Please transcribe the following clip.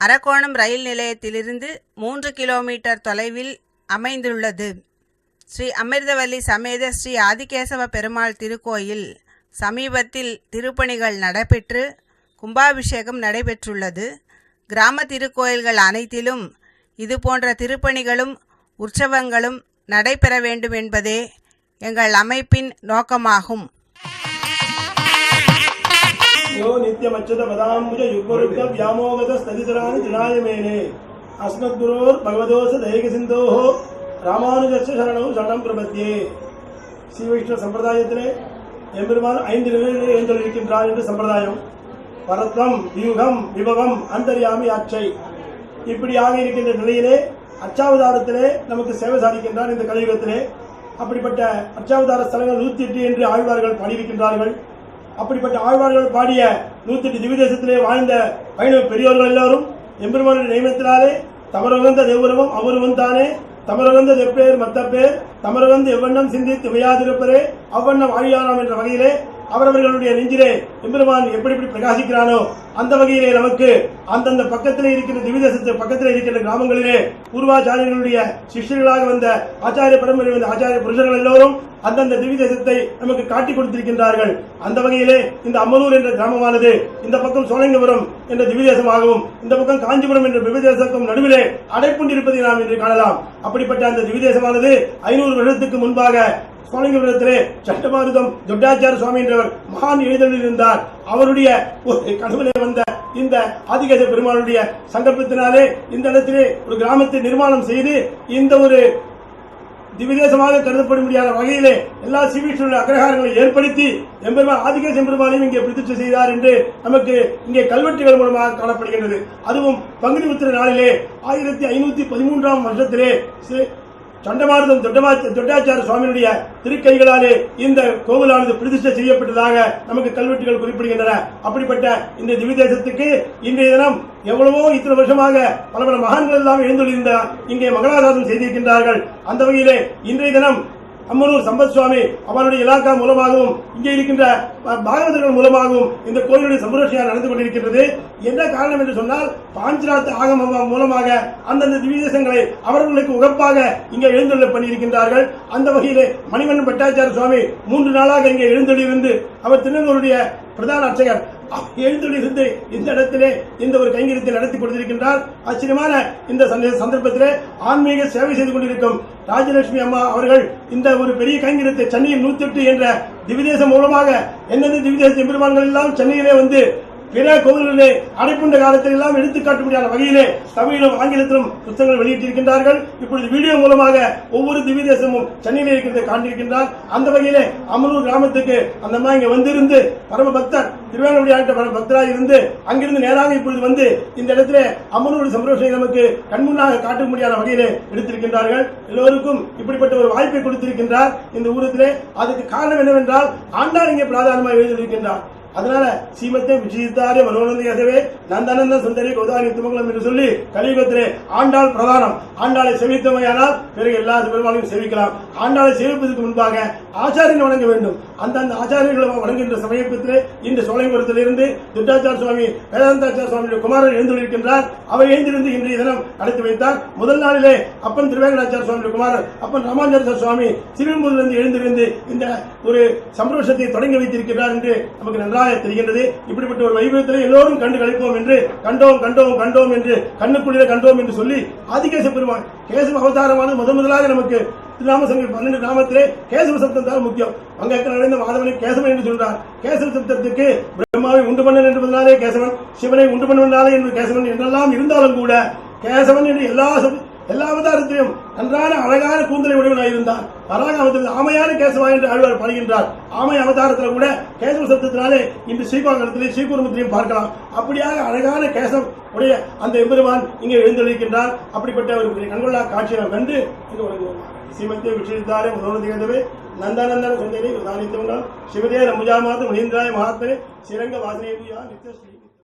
அரக்கோணம் ரயில் நிலையத்திலிருந்து 3 கிலோமீட்டர் தொலைவில் அமைந்துள்ளது. ஸ்ரீ அமிர்தவல்லி சமேத ஸ்ரீ ஆதிகேசவ பெருமாள் திருக்கோயில் சமீபத்தில் திருப்பணிகள் நடைபெற்று கும்பாபிஷேகம் நடைபெற்றுள்ளது. கிராம திருக்கோயில்கள் அனைத்திலும் இதுபோன்ற திருப்பணிகளும் உற்சவங்களும் நடைபெற வேண்டும் என்பதே எங்கள் அமைப்பின் நோக்கமாகும். நித்யமச்சத பதாம்புஜ யுக்மருக்த வியாமோகத ஸ்ததிதராணி தினாயமேனே அஸ்மத்குரோர் பகவதோச தயக சிந்தோஹோ ராமானுஜஸ்ய சரணம் சரணம் பிரபத்தியே. ஸ்ரீ வைஷ்ணவ சம்பிரதாயத்திலே எம்பெருமான் 5 நிலைகளிலே எழுந்தருளியிருக்கின்றார் என்று சம்பிரதாயம். பரத்வம், வியூகம், விபவம், அந்தர்யாமி, அச்சை, இப்படியாக இருக்கின்ற நிலையிலே அச்சாவதாரத்திலே நமக்கு சேவை சாதிக்கின்றார் இந்த கலியுகத்திலே. அப்படிப்பட்ட அச்சாவதார ஸ்தலங்கள் 108 என்று ஆழ்வார்கள் பாடியிருக்கின்றார்கள். அப்படிப்பட்ட ஆழ்வார்கள் பாடிய 108 திவ்யதேசத்திலே வாழ்ந்த வைணவ பெரியோர்கள் எல்லாரும் எம்பெருமானுடைய நியமத்தினாலே தமரகந்த தேவரமும் அவருவன் தானே தமரகந்த தெப்பேர் மத்தப்பேர் தமரகந்து எவ்வண்ணம் சிந்தித்து வியாதிருப்பரே அவ்வண்ணம் ஆழியானாம் என்ற வகையிலே அவரவர்களுடைய நெஞ்சிலே எம்பெருமான் எப்படி பிரகாசிக்கிறானோ அந்த வகையிலே நமக்கு அந்தந்த பக்கத்திலே இருக்கின்ற திவ்யதேசத்து பக்கத்திலே இருக்கின்ற கிராமங்களிலே பூர்வாச்சாரியர்களுடைய சிஷ்யர்களாக வந்த ஆச்சாரிய பரம்பரை வந்த ஆச்சாரிய புருஷர்கள் எல்லோரும் அந்தந்த திவ்யதேசத்தை நமக்கு காட்டி கொடுத்திருக்கின்றார்கள். அந்த வகையிலே இந்த அம்மனூர் என்ற கிராமமானது இந்த பக்கம் சோழங்கபுரம் என்ற திவ்யதேசமாகவும் இந்த பக்கம் காஞ்சிபுரம் என்ற திவ்யதேசத்துக்கும் நடுவிலே அடைப்புண்டிருப்பதை நாம் இன்று காணலாம். அப்படிப்பட்ட அந்த திவ்யதேசமானது 500 வருடத்துக்கு முன்பாக சோழங்கபுரத்திலே சட்டமாருதம் தொட்டாச்சார சுவாமி என்றவர் மகான் எழுந்தருளியிருந்தார். அவருடைய ஒரு கனவிலே வந்த இந்த ஆதிகேச பெருமாளுடைய சங்கல்பத்தினாலே இந்த இடத்திலே ஒரு கிராமத்தை நிர்மாணம் செய்து இந்த ஒரு திவ்யதேசமாக கருதப்பட முடியாத வகையிலே எல்லா சிவீஷ்ண அக்ரஹாரங்களை ஏற்படுத்தி எம்பெருமான் ஆதிகேச எம்பெருமானையும் இங்கே பிரதிஷ்டை செய்தார் என்று நமக்கு இங்கே கல்வெட்டுகள் மூலமாக காணப்படுகின்றது. அதுவும் பங்குனி உத்திர நாளிலே 1513ஆம் வருஷத்திலே சண்டமாருதம் தொட்டாச்சார சுவாமியுடைய திருக்கைகளாலே இந்த கோவிலானது பிரதிஷ்டை செய்யப்பட்டதாக நமக்கு கல்வெட்டுகள் குறிப்பிடுகின்றன. அப்படிப்பட்ட இந்த திவ்யதேசத்துக்கு இன்றைய தினம் எவ்வளவோ இத்தனை வருஷமாக பல மகான்கள் எல்லாம் எழுந்துள்ளிருந்தார் இங்கே மங்களாசாசனம் செய்திருக்கின்றார்கள். அந்த வகையிலே இன்றைய தினம் அம்மனூர் சம்பத் சுவாமி அவருடைய இலாக்கா மூலமாகவும் இங்கே இருக்கின்ற பாகவதர்கள் மூலமாகவும் இந்த கோயிலுடைய சம்பரோஷியாக நடந்து கொண்டிருக்கின்றது. என்ன காரணம் என்று சொன்னால் பாஞ்சராத் ஆகம மூலமாக அந்தந்த திவ்யதேசங்களை அவர்களுக்கு உகப்பாக இங்கே எழுந்தருள பண்ணியிருக்கின்றார்கள். அந்த வகையிலே மணிவண்ணன் பட்டாச்சார சுவாமி 3 நாளாக இங்கே எழுந்தருளிருந்து அவர் திருநெல்வேலியுடைய பிரதான அர்ச்சகர் எழுந்தொழிலிருந்து இந்த இடத்திலே இந்த ஒரு கைங்கரியத்தை நடத்தி கொடுத்திருக்கின்றார். ஆச்சரியமான இந்த சந்தர்ப்பத்திலே ஆன்மீக சேவை செய்து கொண்டிருக்கும் ராஜலட்சுமி அம்மா அவர்கள் இந்த ஒரு பெரிய கைங்கரியத்தை சென்னையில் 108 என்ற திவ்யதேசம் மூலமாக எந்தெந்த திவ்யதேச பெருமான்கள் எல்லாம் சென்னையிலே வந்து பிற கோவில்களிலே அடைப்புண்ட காலத்தில் எல்லாம் எடுத்துக்காட்ட முடியாத வகையிலே தமிழிலும் ஆங்கிலத்திலும் புத்தகங்கள் வெளியிட்டிருக்கின்றார்கள். இப்பொழுது வீடியோ மூலமாக ஒவ்வொரு திவ்யதேசமும் சென்னையிலே இருக்கிறதை காண்பிருக்கின்றார். அந்த வகையிலே அம்மனூர் கிராமத்துக்கு அந்த அம்மா இங்கே வந்திருந்து பரம பக்தர் திருவேங்கடமுடி ஆண்ட பரம பக்தராக இருந்து அங்கிருந்து நேராக இப்பொழுது வந்து இந்த இடத்திலே அம்மனூர் சம்பரோஷனை நமக்கு கண்முன்னாக காட்ட முடியாத வகையிலே எடுத்திருக்கின்றார்கள். எல்லோருக்கும் இப்படிப்பட்ட ஒரு வாய்ப்பை கொடுத்திருக்கின்றார் இந்த ஊரத்திலே. அதுக்கு காரணம் என்னவென்றால் ஆண்டாள் இங்கே பிராதானமாக எழுதியிருக்கின்றார். அதனால சீமத்தை விஜயித்தாரே மனோநந்தியாகவே நந்தனந்த சுந்தரி கோதாரி துமங்கலம் என்று சொல்லி கலியுகத்திலே ஆண்டாள் பிரதானம். ஆண்டாளை சேவித்தமையானால் பிறகு எல்லா பெருமாளையும் சேவிக்கலாம். ஆண்டாளை சேவிப்பதற்கு முன்பாக ஆச்சாரியன் வணங்க வேண்டும். அந்தந்த ஆச்சாரியர்களை வணங்குகின்ற சமயத்திலே இந்த சோழங்கபுரத்திலிருந்து துட்டாச்சார சுவாமி வேதாந்தாச்சார சுவாமியுடைய குமாரர் எழுந்துள்ளிருக்கின்றார். அவர் எழுந்திருந்து இன்றைய தினம் நடத்தி வைத்தார். முதல் நாளிலே அப்பன் திருவேங்கடாச்சார சுவாமியுடைய குமாரர் அப்பன் ராமானுஜாச்சார சுவாமி சிறுவன்பூரிலிருந்து எழுந்திருந்து இந்த ஒரு சம்பரோஷத்தை தொடங்கி வைத்திருக்கிறார் என்று நமக்கு நன்றாக தெரிகின்றது. இப்படிப்பட்ட ஒரு வைபவத்திலே எல்லோரும் கண்டு கழிப்போம் என்று கண்டோம் என்று கண்ணுக்குள்ளே கண்டோம் என்று சொல்லி ஆதிகேச பெருமான் கேசவ அவதாரமான முதலாக நமக்கு திருநாம சங்கம் 12 நாமத்திலே கேசவ சப்தம் தான் முக்கியம். அங்க நடந்த மாதவனை கேசவன் என்று சொல்றார். கேசவ சப்தத்துக்கு பிரம்மாவை உண்டு பண்ணன் என்பதனாலே கேசவன், சிவனை உண்டு பண்ணுவதனாலே என்று கேசவன் என்றெல்லாம் இருந்தாலும் கூட கேசவன் என்று எல்லா அவதாரத்திலும் நன்றான அழகான கூந்தலை உடையவனாக இருந்தார். வராக அவதாரத்தில் ஆமையான கேசவா என்று ஆழ்வார் பாடுகின்றார். ஆமை அவதாரத்தில் கூட கேசவ சப்தத்தினாலே இன்று ஸ்ரீபாகத்திலே ஸ்ரீகுருமத்திலையும் பார்க்கலாம். அப்படியாக அழகான கேசவ உடைய அந்த எம்பெருமான் இங்கே எழுந்தளிக்கின்றார். அப்படிப்பட்ட ஒரு கண்கொள்ளா காட்சியை நாம் கண்டு சீமத்தை விசித்தாரே மனோநந்திகவே நந்தானந்தன சுந்தரி உதானித்தவங்கள் சிவதே ரமுஜாமாத்து மஹேந்திராய மகாத்மனே ஸ்ரீரங்க வாசனேபியா நித்திய